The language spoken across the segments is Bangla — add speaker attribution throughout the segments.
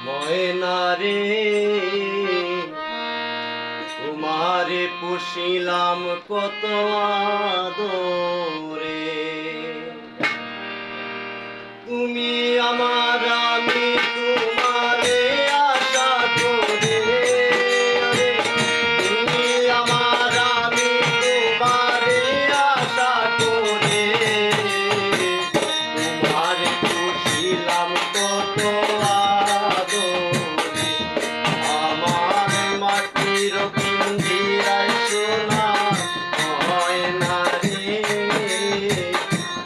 Speaker 1: ময়না রে তোমারে পুষিলাম কত আদরে, তুমি আমার আমি তোমারে আশা করে, তুমি আমার আমি তোমারে আশা করে, তোমারে পুষিলাম কত আদরে, আমার মাটির পিঞ্জিরায় সোনা ময়না রে,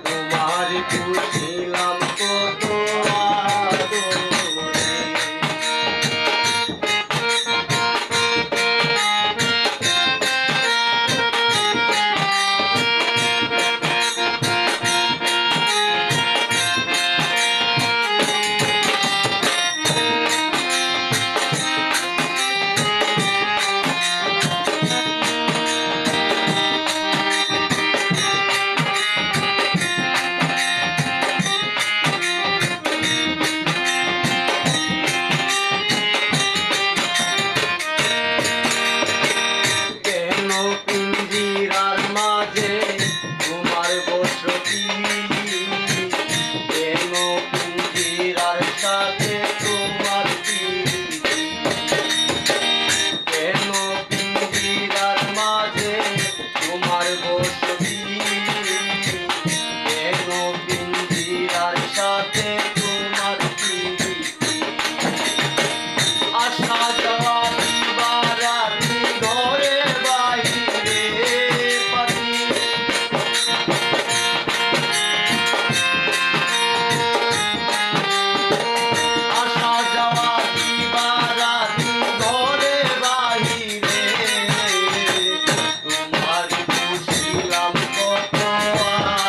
Speaker 1: তোমারে পুষিলাম কত আদরে। পিঞ্জিরার মাঝে তোমার বসতি, কেন পিঞ্জিরার সাথে তোমার প্রীতি, কেন পিঞ্জিরার মাঝে তোমার বসতি, কেন পিঞ্জিরার সাথে তোমার প্রীতি, আসা যাওয়া দিবারাত্রি ঘরে বাইরে পাখি, আসা যাওয়া দিবারাত্রি ঘরে বাইরে, তোমার পুষিলাম কত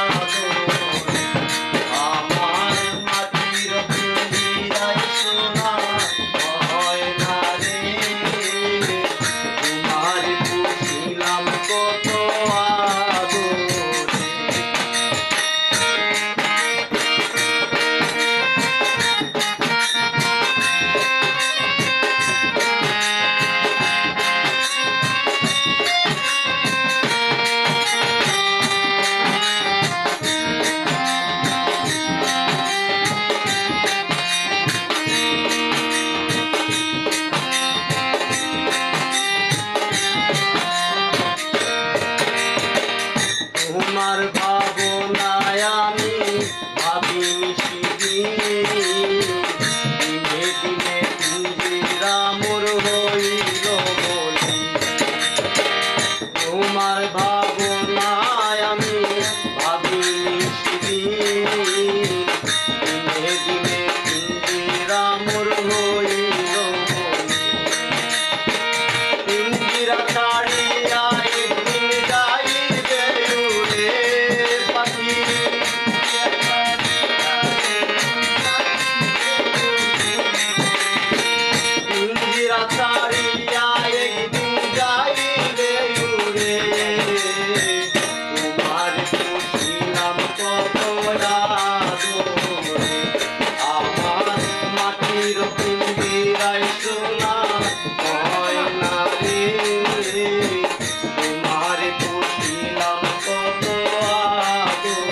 Speaker 1: আদরে, আমার মাটির পিঞ্জিরায় সোনা ময়না রে, তোমার পুষিলাম কত আদরে। তোমার ভাবনায় আমি ভাবিনি সেদিন, দিনে দিনে পিঞ্জিরা মোর হইল বলি, তোমার ভাবনায় আমি ভাবিনি সেদিন, দিনে দিনে পিঞ্জিরা মোর হইল বলি, পিঞ্জিরা ছাড়িয়া একদিন যাইবে উড়ে পাখি, পিঞ্জিরা ছাড়িয়া একদিন যাইবে উড়ে, তোমার পুষিলাম কত আদরে, আমার মাটির পিঞ্জিরায় সোনা ময়না রে, তোমার পুষিলাম কত আদরে।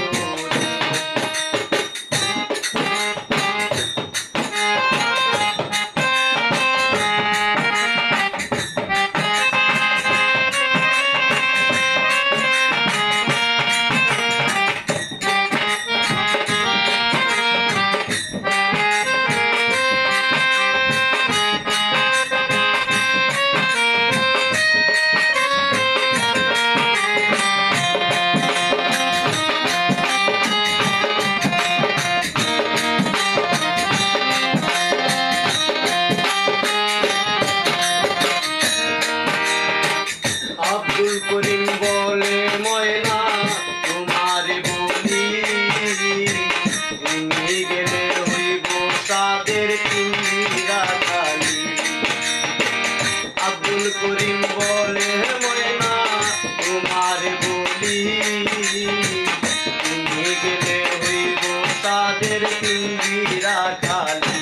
Speaker 1: আব্দুল করিম বলে ময়না তোমারে বলি, তুমি গেলে হইব সাদের পিঞ্জিরা খালি, আব্দুল করিম বলে ময়না তোমারে বলি, তুমি গেলে হইব সাদের পিঞ্জিরা খালি,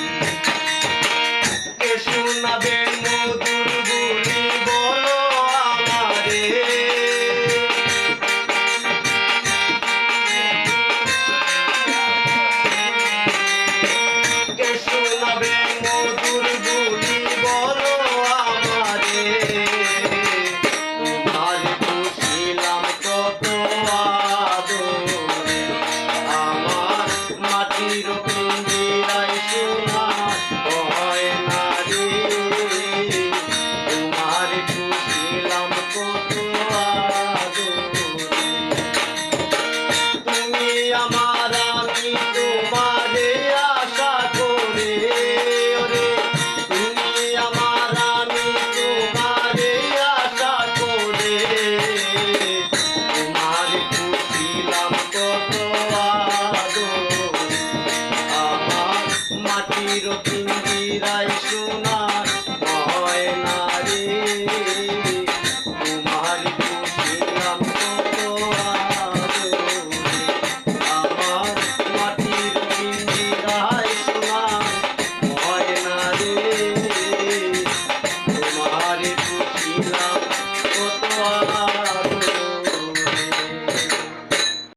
Speaker 1: পিঞ্জিরায় শোনা